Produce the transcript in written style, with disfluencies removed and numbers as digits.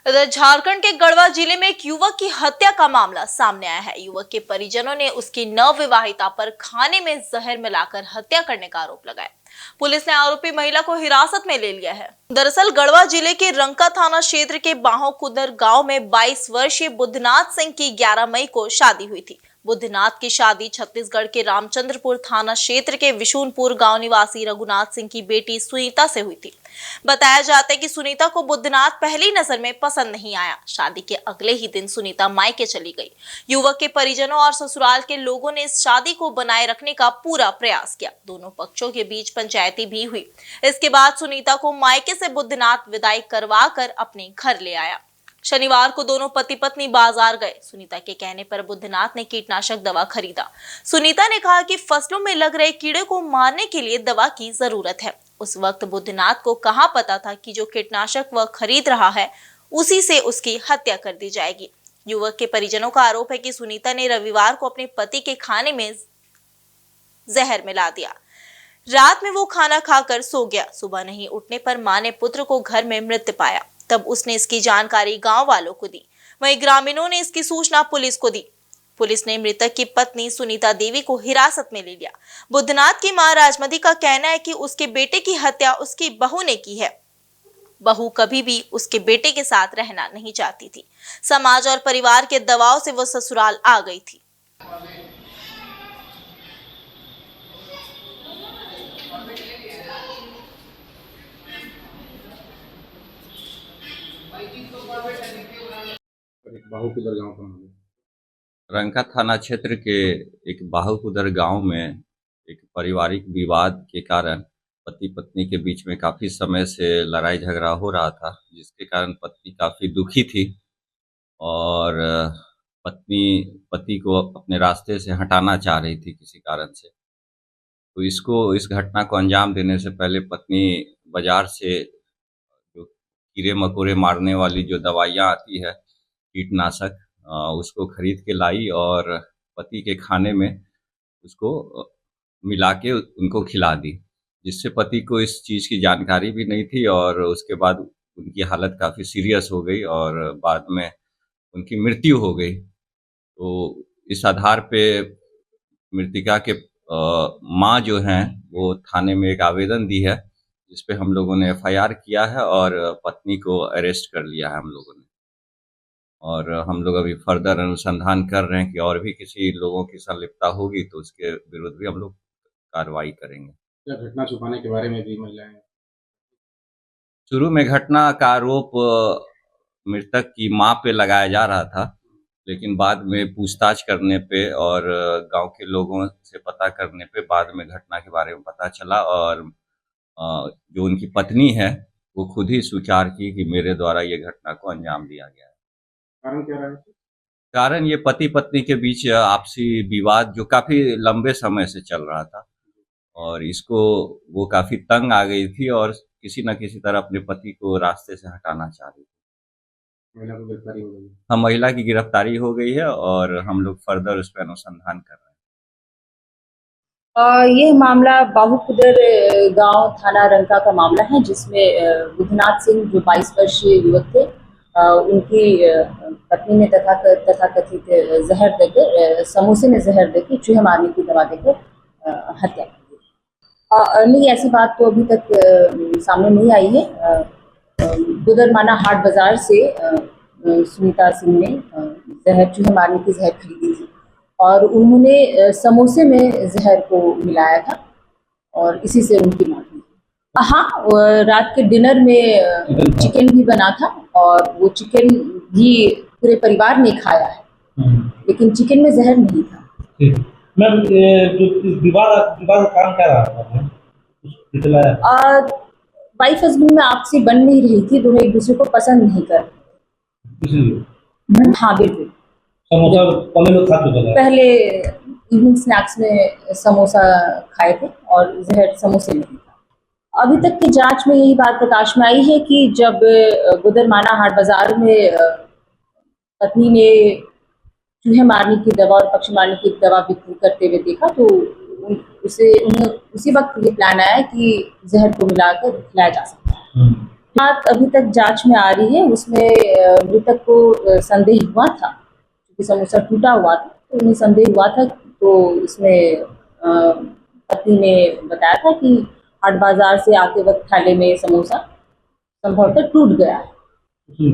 इधर झारखंड के गढ़वा जिले में एक युवक की हत्या का मामला सामने आया है। युवक के परिजनों ने उसकी नवविवाहिता पर खाने में जहर मिलाकर हत्या करने का आरोप लगाया। पुलिस ने आरोपी महिला को हिरासत में ले लिया है। दरअसल गढ़वा जिले के रंका थाना क्षेत्र के बाहोकुदर गांव में 22 वर्षीय बुद्धनाथ सिंह की 11 मई को शादी हुई थी। बुद्धनाथ की शादी छत्तीसगढ़ के रामचंद्रपुर थाना क्षेत्र के विशुनपुर गांव निवासी रघुनाथ सिंह की बेटी सुनीता से हुई थी। बताया जाता है कि सुनीता को बुद्धनाथ पहली नजर में पसंद नहीं आया। शादी के अगले ही दिन सुनीता मायके चली गई। युवक के परिजनों और ससुराल के लोगों ने इस शादी को बनाए रखने का पूरा प्रयास किया। दोनों पक्षों के बीच पंचायती भी हुई। इसके बाद सुनीता को मायके से बुद्धनाथ विदाई करवा कर अपने घर ले आया। शनिवार को दोनों पति पत्नी बाजार गए। सुनीता के कहने पर बुद्धनाथ ने कीटनाशक दवा खरीदा। सुनीता ने कहा कि फसलों में लग रहे कीड़े को मारने के लिए दवा की जरूरत है। उस वक्त बुद्धनाथ को कहाँ पता था कि जो कीटनाशक वह खरीद रहा है उसी से उसकी हत्या कर दी जाएगी। युवक के परिजनों का आरोप है कि सुनीता ने रविवार को अपने पति के खाने में जहर मिला दिया। रात में वो खाना खाकर सो गया। सुबह नहीं उठने पर मां ने पुत्र को घर में मृत पाया। तब उसने इसकी जानकारी गांव वालों को दी। वहीं ग्रामीणों ने इसकी सूचना पुलिस को दी। पुलिस ने मृतक की पत्नी सुनीता देवी को हिरासत में ले लिया। बुद्धनाथ की मां राजमती का कहना है कि उसके बेटे की हत्या उसकी बहू ने की है। बहू कभी भी उसके बेटे के साथ रहना नहीं चाहती थी। समाज और परिवार के दबाव से वो ससुराल आ गई थी। बाहुकुदर गांव का मामला। रंका थाना क्षेत्र के एक बाहुकुदर गांव में एक पारिवारिक विवाद के कारण पति पत्नी के बीच में काफ़ी समय से लड़ाई झगड़ा हो रहा था, जिसके कारण पत्नी काफ़ी दुखी थी और पत्नी पति को अपने रास्ते से हटाना चाह रही थी किसी कारण से। तो इस घटना को अंजाम देने से पहले पत्नी बाजार से जो कीड़े मकोड़े मारने वाली जो दवाइयाँ आती है कीटनाशक, उसको खरीद के लाई और पति के खाने में उसको मिला के उनको खिला दी, जिससे पति को इस चीज़ की जानकारी भी नहीं थी और उसके बाद उनकी हालत काफ़ी सीरियस हो गई और बाद में उनकी मृत्यु हो गई। तो इस आधार पे मृतिका के माँ जो हैं वो थाने में एक आवेदन दी है, जिस पे हम लोगों ने एफआईआर किया है और पत्नी को अरेस्ट कर लिया है हम लोगों ने। और हम लोग अभी फर्दर अनुसंधान कर रहे हैं कि और भी किसी लोगों की संलिप्तता होगी तो उसके विरुद्ध भी हम लोग कार्रवाई करेंगे। क्या घटना छुपाने के बारे में भी महिलाएं? शुरू में घटना का आरोप मृतक की मां पे लगाया जा रहा था, लेकिन बाद में पूछताछ करने पे और गांव के लोगों से पता करने पे बाद में घटना के बारे में पता चला और जो उनकी पत्नी है वो खुद ही स्वीकार की कि मेरे द्वारा ये घटना को अंजाम दिया गया है। कारण क्या रहा? कारण ये पति पत्नी के बीच आपसी विवाद जो काफ़ी लंबे समय से चल रहा था और इसको वो काफ़ी तंग आ गई थी और किसी न किसी तरह अपने पति को रास्ते से हटाना चाह रही थी। महिला को गिरफ्तारी हो गई? हाँ, महिला की गिरफ्तारी हो गई है और हम लोग फर्दर उस पर अनुसंधान कर रहे हैं। ये मामला बाहुकुदर गांव थाना रंका का मामला है, जिसमें बुद्धनाथ सिंह जो 22 वर्षीय युवक थे, उनकी पत्नी ने तथाकथित जहर देकर समोसे में जहर देकर चूहे मारने की दवा देकर हत्या कर दी। नहीं, ऐसी बात तो अभी तक सामने नहीं आई है। गुदरमाना हाट बाजार से सुनीता सिंह ने चूहे मारने की जहर खरीदी थी और उन्होंने समोसे में जहर को मिलाया था और इसी से उनकी मौत हुई। हाँ, रात के डिनर में चिकन भी बना था और वो चिकन भी पूरे परिवार ने खाया है, लेकिन चिकन में जहर नहीं था। मैम, जो विवाद का कारण क्या रहा? वाइफ हस्बैंड में आपसी बन नहीं रही थी, दोनों एक दूसरे को पसंद नहीं कर। हाँ, बिल्कुल। समोसा पहले लोग खा चुके थे। पहले इवनिंग स्नैक्स में समोसा खाए थे और जहर समोसे में था। अभी तक की जांच में यही बात प्रकाश में आई है कि जब गुदरमाना हाट बाजार में पत्नी ने चूहे मारने की दवा और पक्षी मारने की दवा बिक्री करते हुए देखा तो उन्हें उसी वक्त ये प्लान आया कि जहर को मिलाकर खिलाया जा सकता है। बात अभी तक जांच में आ रही है। उसमें मृतक को संदेह हुआ था क्योंकि समोसा टूटा हुआ था, तो उन्हें संदेह हुआ था। तो इसमें पत्नी ने बताया था कि हाट बाजार से आते वक्त थाले में समोसा संभवतः टूट गया है। जी।